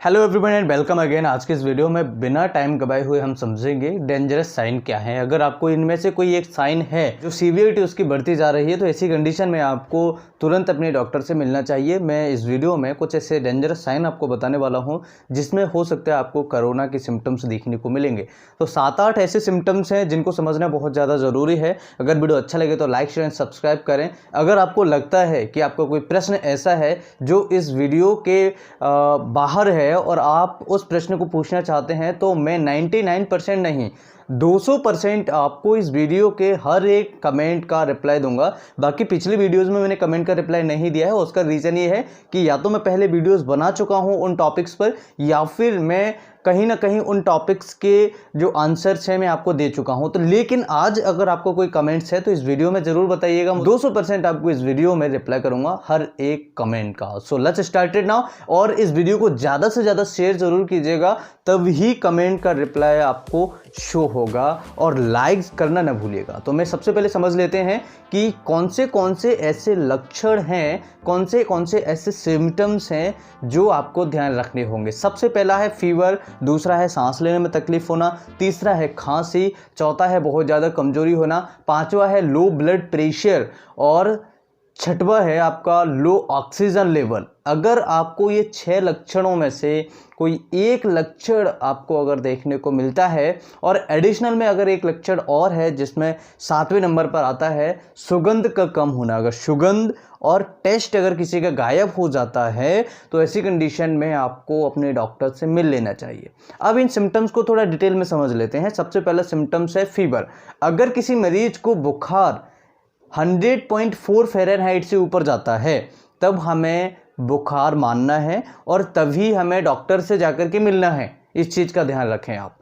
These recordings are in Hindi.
Hello everyone and welcome again. आज के इस वीडियो में बिना टाइम गवाए हुए हम समझेंगे डेंजरस साइन क्या है। अगर आपको इनमें से कोई एक साइन है जो सीवियरिटी उसकी बढ़ती जा रही है तो ऐसी कंडीशन में आपको तुरंत अपने डॉक्टर से मिलना चाहिए। मैं इस वीडियो में कुछ ऐसे डेंजरस साइन आपको बताने वाला हूं जिसमें हो सकता है आपको कोरोना के सिम्टम्स देखने को मिलेंगे। तो 7-8 ऐसे सिम्टम्स हैं जिनको समझना बहुत ज़्यादा ज़रूरी है। अगर वीडियो अच्छा लगे तो लाइक शेयर एंड सब्सक्राइब करें। अगर आपको लगता है कि आपका कोई प्रश्न ऐसा है जो इस वीडियो के बाहर है और आप उस प्रश्न को पूछना चाहते हैं तो मैं 99% नहीं 200% आपको इस वीडियो के हर एक कमेंट का रिप्लाई दूंगा। बाकी पिछली वीडियोस में मैंने कमेंट का रिप्लाई नहीं दिया है। उसका रीज़न ये है कि या तो मैं पहले वीडियोस बना चुका हूं उन टॉपिक्स पर या फिर मैं कहीं ना कहीं उन टॉपिक्स के जो आंसर्स हैं मैं आपको दे चुका हूं। तो लेकिन आज अगर आपको कोई कमेंट्स है तो इस वीडियो में ज़रूर बताइएगा। 200% आपको इस वीडियो में रिप्लाई करूंगा हर एक कमेंट का। So let's started now. और इस वीडियो को ज़्यादा से ज़्यादा शेयर ज़रूर कीजिएगा, तभी कमेंट का रिप्लाई आपको शो होगा। और लाइक्स करना ना भूलिएगा। तो मैं सबसे पहले समझ लेते हैं कि कौन से ऐसे लक्षण हैं, कौन से ऐसे सिम्टम्स हैं जो आपको ध्यान रखने होंगे। सबसे पहला है फीवर, दूसरा है सांस लेने में तकलीफ होना, तीसरा है खांसी, चौथा है बहुत ज़्यादा कमजोरी होना, पांचवा है लो ब्लड प्रेशर और छठवा है आपका लो ऑक्सीजन लेवल। अगर आपको ये 6 लक्षणों में से कोई एक लक्षण आपको अगर देखने को मिलता है और एडिशनल में अगर एक लक्षण और है जिसमें 7वें नंबर पर आता है सुगंध का कम होना। अगर सुगंध और टेस्ट अगर किसी का गायब हो जाता है तो ऐसी कंडीशन में आपको अपने डॉक्टर से मिल लेना चाहिए। अब इन सिम्टम्स को थोड़ा डिटेल में समझ लेते हैं। सबसे पहला सिम्टम्स है फीवर। अगर किसी मरीज को बुखार 100.4 फ़ारेनहाइट से ऊपर जाता है तब हमें बुखार मानना है और तभी हमें डॉक्टर से जाकर के मिलना है। इस चीज़ का ध्यान रखें आप।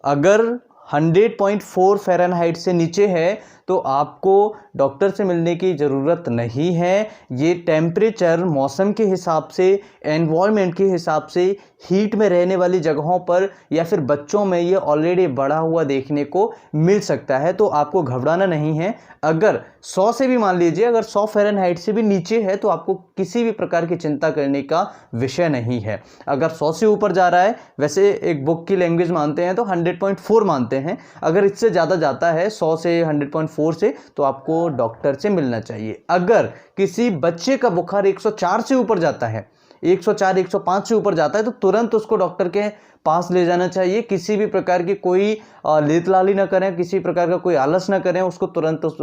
अगर 100.4 फ़ारेनहाइट से नीचे है तो आपको डॉक्टर से मिलने की ज़रूरत नहीं है। ये टेम्परेचर मौसम के हिसाब से, एनवायरनमेंट के हिसाब से, हीट में रहने वाली जगहों पर या फिर बच्चों में ये ऑलरेडी बढ़ा हुआ देखने को मिल सकता है। तो आपको घबराना नहीं है। अगर 100 से भी मान लीजिए, अगर 100 फ़ारेनहाइट से भी नीचे है तो आपको किसी भी प्रकार की चिंता करने का विषय नहीं है। अगर 100 से ऊपर जा रहा है, वैसे एक बुक की लैंग्वेज मानते हैं तो 100.4 मानते हैं। अगर इससे ज़्यादा जाता है 100 से 100.4 से तो आपको डॉक्टर से मिलना चाहिए। अगर किसी बच्चे का बुखार 104 से ऊपर जाता है, 104 105 से ऊपर जाता है तो तुरंत उसको डॉक्टर के पास ले जाना चाहिए। किसी भी प्रकार की कोई लेतलाली ना करें, किसी प्रकार का कोई आलस ना करें, उसको तुरंत उस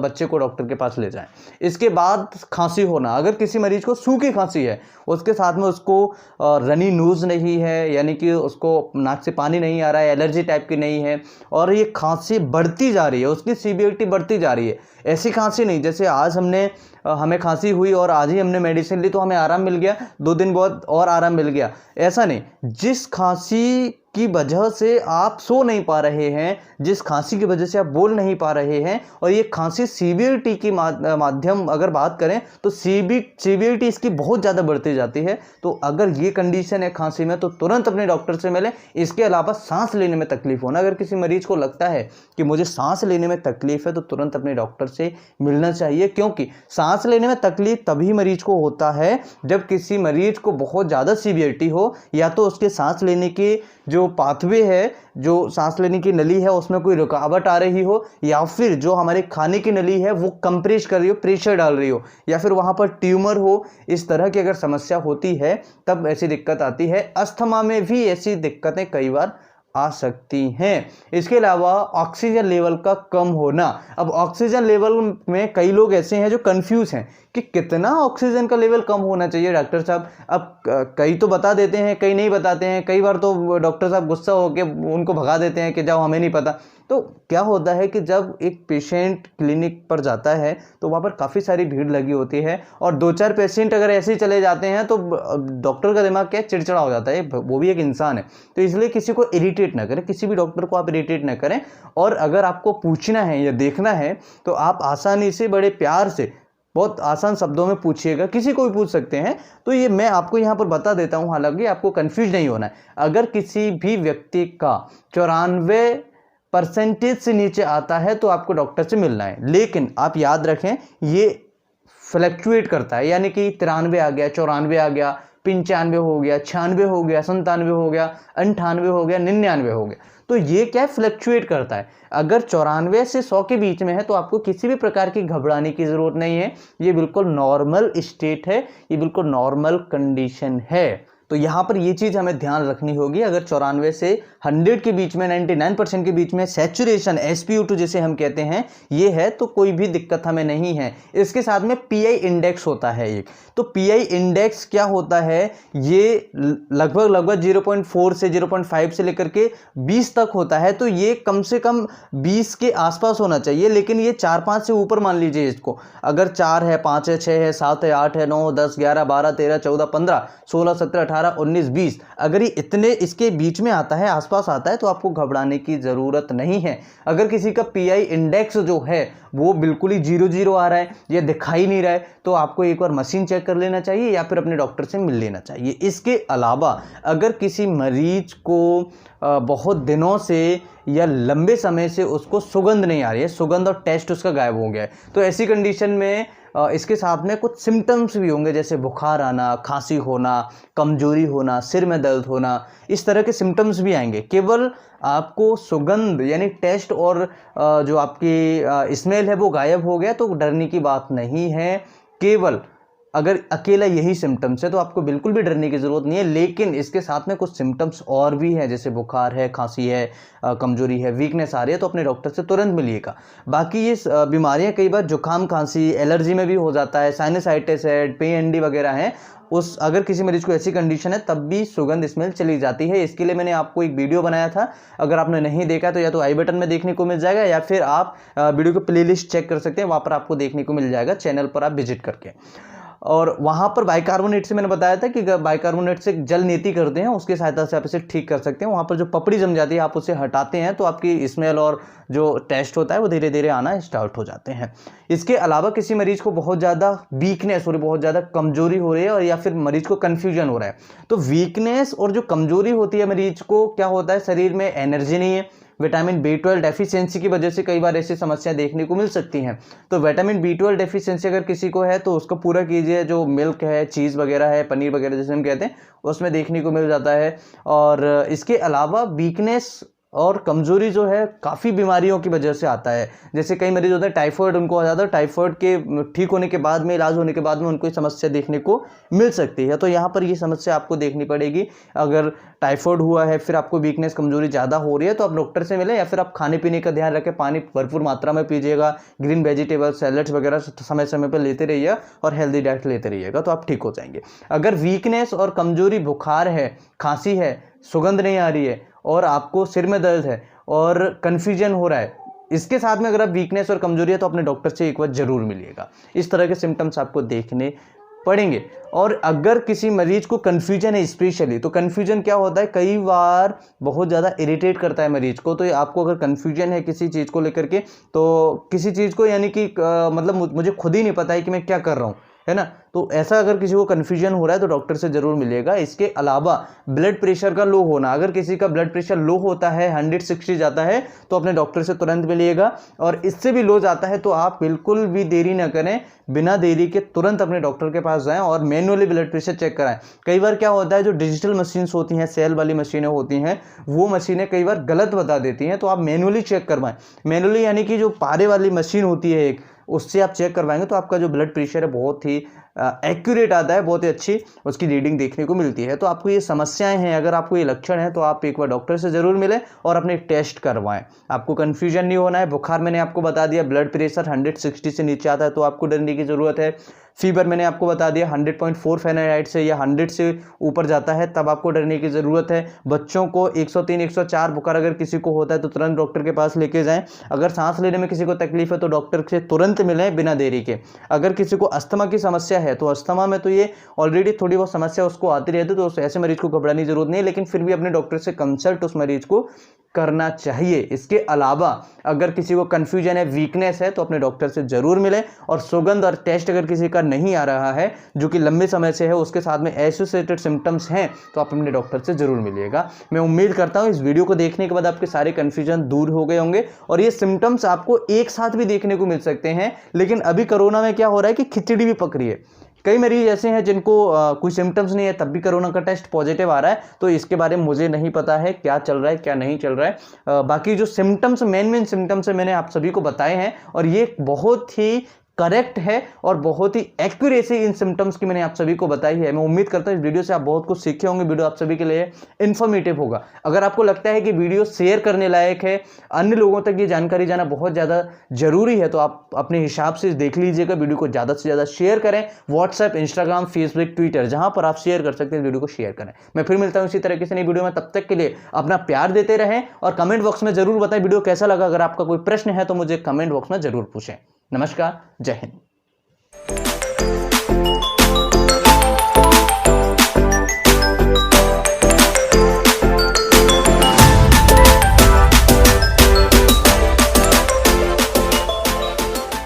बच्चे को डॉक्टर के पास ले जाएं। इसके बाद खांसी होना। अगर किसी मरीज को सूखी खांसी है, उसके साथ में उसको रनी नोज नहीं है, यानी कि उसको नाक से पानी नहीं आ रहा है, एलर्जी टाइप की नहीं है और ये खांसी बढ़ती जा रही है, उसकी सीवियरिटी बढ़ती जा रही है। ऐसी खांसी नहीं जैसे आज हमें खांसी हुई और आज ही हमने मेडिसिन ली तो हमें आराम मिल गया, 2 दिन बाद और आराम मिल गया, ऐसा नहीं। जिस खांसी की वजह से आप सो नहीं पा रहे हैं, जिस खांसी की वजह से आप बोल नहीं पा रहे हैं और ये खांसी सीवियरिटी की माध्यम अगर बात करें तो सीवियरिटी इसकी बहुत ज़्यादा बढ़ती जाती है। तो अगर ये कंडीशन है खांसी में तो तुरंत अपने डॉक्टर से मिलें। इसके अलावा सांस लेने में तकलीफ होना। अगर किसी मरीज को लगता है कि मुझे सांस लेने में तकलीफ है तो तुरंत अपने डॉक्टर से मिलना चाहिए, क्योंकि सांस लेने में तकलीफ तभी मरीज को होता है जब किसी मरीज को बहुत ज़्यादा सीवियरिटी हो, या तो उसके सांस लेने के जो पाथवे है, जो सांस लेने की नली है उसमें कोई रुकावट आ रही हो, या फिर जो हमारे खाने की नली है वो कंप्रेस कर रही हो, प्रेशर डाल रही हो, या फिर वहाँ पर ट्यूमर हो। इस तरह की अगर समस्या होती है तब ऐसी दिक्कत आती है। अस्थमा में भी ऐसी दिक्कतें कई बार आ सकती हैं। इसके अलावा ऑक्सीजन लेवल का कम होना। अब ऑक्सीजन लेवल में कई लोग ऐसे हैं जो कंफ्यूज हैं कि कितना ऑक्सीजन का लेवल कम होना चाहिए डॉक्टर साहब। अब कई तो बता देते हैं, कई नहीं बताते हैं। कई बार तो डॉक्टर साहब गुस्सा होकर उनको भगा देते हैं कि जाओ हमें नहीं पता। तो क्या होता है कि जब एक पेशेंट क्लिनिक पर जाता है तो वहाँ पर काफ़ी सारी भीड़ लगी होती है और 2-4 पेशेंट अगर ऐसे ही चले जाते हैं तो डॉक्टर का दिमाग क्या चिड़चिड़ा हो जाता है, वो भी एक इंसान है। तो इसलिए किसी को इरिटेट ना करें, किसी भी डॉक्टर को आप इरिटेट ना करें। और अगर आपको पूछना है या देखना है तो आप आसानी से, बड़े प्यार से, बहुत आसान शब्दों में पूछिएगा। किसी को भी पूछ सकते हैं। तो ये मैं आपको यहाँ पर बता देता हूँ, हालांकि आपको कंफ्यूज नहीं होना है। अगर किसी भी व्यक्ति का 94% से नीचे आता है तो आपको डॉक्टर से मिलना है। लेकिन आप याद रखें ये फ्लक्चुएट करता है, यानी कि 93 आ गया, 94 आ गया, 95 हो गया, 96 हो गया, 97 हो गया, 98 हो गया, 99 हो गया। तो ये क्या फ्लक्चुएट करता है। अगर 94 से 100 के बीच में है तो आपको किसी भी प्रकार की घबराने की ज़रूरत नहीं है। ये बिल्कुल नॉर्मल स्टेट है, ये बिल्कुल नॉर्मल कंडीशन है। तो यहाँ पर ये चीज़ हमें ध्यान रखनी होगी। अगर 94 से 100 के बीच में, 99% के बीच में सैचुरेशन SpO2 जिसे हम कहते हैं ये है, तो कोई भी दिक्कत हमें नहीं है। इसके साथ में PI इंडेक्स होता है एक। तो PI इंडेक्स क्या होता है, ये लगभग 0.4 से 0.5 से लेकर के 20 तक होता है। तो ये कम से कम 20 के आसपास होना चाहिए, लेकिन ये 4-5 से ऊपर मान लीजिए इसको। अगर 4 है, 5 है, 6 है, 7 है, 8 है, 9, 10, 11, 12, 13, 14, 15, 16, 17, 18, 19, 20, अगर ये इतने इसके बीच में आता है, आसपास आता है, तो आपको घबराने की ज़रूरत नहीं है। अगर किसी का PI इंडेक्स जो है वो बिल्कुल ही 0 आ रहा है या दिखाई नहीं रहा है, तो आपको एक बार मशीन चेक कर लेना चाहिए या फिर अपने डॉक्टर से मिल लेना चाहिए। इसके अलावा अगर किसी मरीज को बहुत दिनों से या लंबे समय से उसको सुगंध नहीं आ रही है, सुगंध और टेस्ट उसका गायब हो गया है, तो ऐसी कंडीशन में इसके साथ में कुछ सिम्टम्स भी होंगे, जैसे बुखार आना, खांसी होना, कमजोरी होना, सिर में दर्द होना, इस तरह के सिम्टम्स भी आएंगे। केवल आपको सुगंध यानी टेस्ट और जो आपकी स्मेल है वो गायब हो गया तो डरने की बात नहीं है। केवल अगर अकेला यही सिम्टम्स है तो आपको बिल्कुल भी डरने की ज़रूरत नहीं है, लेकिन इसके साथ में कुछ सिम्टम्स और भी हैं, जैसे बुखार है, खांसी है, कमजोरी है, वीकनेस आ रही है, तो अपने डॉक्टर से तुरंत मिलिएगा। बाकी ये बीमारियां कई बार जुकाम, खांसी, एलर्जी में भी हो जाता है, साइनसाइटिस है, PND वगैरह हैं, उस अगर किसी मरीज को ऐसी कंडीशन है तब भी सुगंध स्मेल चली जाती है। इसके लिए मैंने आपको एक वीडियो बनाया था, अगर आपने नहीं देखा तो या तो आई बटन में देखने को मिल जाएगा या फिर आप वीडियो की प्लेलिस्ट चेक कर सकते हैं, वहाँ पर आपको देखने को मिल जाएगा, चैनल पर आप विजिट करके। और वहाँ पर बाइकार्बोनेट से मैंने बताया था कि बाइकार्बोनेट से जल नीति करते हैं, उसकी सहायता से आप इसे ठीक कर सकते हैं। वहाँ पर जो पपड़ी जम जाती है आप उसे हटाते हैं तो आपकी स्मेल और जो टेस्ट होता है वो धीरे धीरे आना स्टार्ट हो जाते हैं। इसके अलावा किसी मरीज को बहुत ज़्यादा वीकनेस हो रही है, बहुत ज़्यादा कमजोरी हो रही है, और या फिर मरीज को कन्फ्यूजन हो रहा है, तो वीकनेस और जो कमजोरी होती है मरीज को, क्या होता है, शरीर में एनर्जी नहीं है, विटामिन B12 डेफिशिएंसी की वजह से कई बार ऐसी समस्या देखने को मिल सकती हैं। तो विटामिन B12 डेफिशिएंसी अगर किसी को है तो उसको पूरा कीजिए। जो मिल्क है, चीज़ वगैरह है, पनीर वगैरह जैसे हम कहते हैं, उसमें देखने को मिल जाता है। और इसके अलावा वीकनेस और कमजोरी जो है काफ़ी बीमारियों की वजह से आता है। जैसे कई मरीज होते हैं टाइफॉइड, उनको आ जाता है, टाइफॉइड के ठीक होने के बाद में, इलाज होने के बाद में उनको ये समस्या देखने को मिल सकती है। तो यहाँ पर ये समस्या आपको देखनी पड़ेगी। अगर टाइफॉइड हुआ है, फिर आपको वीकनेस, कमजोरी ज़्यादा हो रही है, तो आप डॉक्टर से मिलें, या फिर आप खाने पीने का ध्यान रखें, पानी भरपूर मात्रा में पीजिएगा, ग्रीन वेजिटेबल, सैलड्स वगैरह समय समय पर लेते रहिए और हेल्दी डाइट लेते रहिएगा, तो आप ठीक हो जाएंगे। अगर वीकनेस और कमजोरी, बुखार है, खांसी है, सुगंध नहीं आ रही है और आपको सिर में दर्द है और कन्फ्यूजन हो रहा है, इसके साथ में अगर आप वीकनेस और कमजोरी है तो अपने डॉक्टर से एक बार जरूर मिलिएगा। इस तरह के सिम्टम्स आपको देखने पड़ेंगे। और अगर किसी मरीज को कन्फ्यूजन है स्पेशली, तो कन्फ्यूजन क्या होता है, कई बार बहुत ज़्यादा इरिटेट करता है मरीज को। तो आपको अगर कन्फ्यूजन है किसी चीज़ को लेकर के, तो किसी चीज़ को यानी कि मतलब मुझे खुद ही नहीं पता है कि मैं क्या कर रहा हूँ, है ना, तो ऐसा अगर किसी को कन्फ्यूजन हो रहा है तो डॉक्टर से जरूर मिलेगा। इसके अलावा ब्लड प्रेशर का लो होना, अगर किसी का ब्लड प्रेशर लो होता है, 160 जाता है, तो अपने डॉक्टर से तुरंत मिलिएगा। और इससे भी लो जाता है तो आप बिल्कुल भी देरी ना करें, बिना देरी के तुरंत अपने डॉक्टर के पास जाएं और मैनुअली ब्लड प्रेशर चेक कराएं। कई बार क्या होता है, जो डिजिटल मशीन्स होती हैं, सेल वाली मशीनें होती हैं, वो मशीनें कई बार गलत बता देती हैं, तो आप मैनुअली चेक करवाएं। मैनुअली यानी कि जो पारे वाली मशीन होती है एक, उससे आप चेक करवाएंगे तो आपका जो ब्लड प्रेशर है बहुत ही एक्यूरेट आता है, बहुत ही अच्छी उसकी रीडिंग देखने को मिलती है। तो आपको ये समस्याएं हैं, अगर आपको ये लक्षण है तो आप एक बार डॉक्टर से ज़रूर मिलें और अपने टेस्ट करवाएं। आपको कन्फ्यूजन नहीं होना है। बुखार मैंने आपको बता दिया, ब्लड प्रेशर 160 से नीचे आता है तो आपको डरने की ज़रूरत है। फीवर मैंने आपको बता दिया 100.4 फ़ारेनहाइट से या 100 से ऊपर जाता है तब आपको डरने की ज़रूरत है। बच्चों को 103, 104 बुखार अगर किसी को होता है तो तुरंत डॉक्टर के पास लेके जाएं। अगर सांस लेने में किसी को तकलीफ है तो डॉक्टर से तुरंत मिलें बिना देरी के। अगर किसी को अस्थमा की समस्या है तो अस्थमा में तो ये ऑलरेडी थोड़ी बहुत समस्या उसको आती रहती है, तो ऐसे मरीज को घबराने की जरूरत नहीं है, लेकिन फिर भी अपने डॉक्टर से कंसल्ट उस मरीज को करना चाहिए। इसके अलावा अगर किसी को कन्फ्यूजन है, वीकनेस है, तो अपने डॉक्टर से जरूर मिलें। और सुगंध और टेस्ट अगर किसी का नहीं आ रहा है, जो कि लंबे समय से है, उसके साथ में एसोसिएटेड सिम्टम्स हैं, तो आप अपने डॉक्टर से जरूर मिलिएगा। मैं उम्मीद करता हूं इस वीडियो को देखने के बाद आपके सारे कन्फ्यूजन दूर हो गए होंगे और ये सिम्टम्स आपको एक साथ भी देखने को मिल सकते हैं। लेकिन अभी कोरोना में क्या हो रहा है कि खिचड़ी भी पक रही है। कई मरीज ऐसे हैं जिनको कोई सिम्टम्स नहीं है तब भी कोरोना का टेस्ट पॉजिटिव आ रहा है, तो इसके बारे में मुझे नहीं पता है क्या चल रहा है क्या नहीं चल रहा है। बाकी जो सिम्टम्स मेन सिम्टम्स है मैंने आप सभी को बताए हैं, और ये बहुत ही करेक्ट है और बहुत ही एक्यूरेसी इन सिम्टम्स की मैंने आप सभी को बताई है। मैं उम्मीद करता हूं इस वीडियो से आप बहुत कुछ सीखे होंगे, वीडियो आप सभी के लिए इन्फॉर्मेटिव होगा। अगर आपको लगता है कि वीडियो शेयर करने लायक है, अन्य लोगों तक ये जानकारी जाना बहुत ज़्यादा जरूरी है, तो आप अपने हिसाब से देख लीजिएगा। वीडियो को ज़्यादा से ज़्यादा शेयर करें, व्हाट्सएप, इंस्टाग्राम, फेसबुक, ट्विटर, जहां पर आप शेयर कर सकते हैं वीडियो को शेयर करें। मैं फिर मिलता हूं इसी तरह की नई वीडियो में, तब तक के लिए अपना प्यार देते रहें और कमेंट बॉक्स में जरूर बताएं वीडियो कैसा लगा। अगर आपका कोई प्रश्न है तो मुझे कमेंट बॉक्स में जरूर पूछें। नमस्कार, जय हिंद।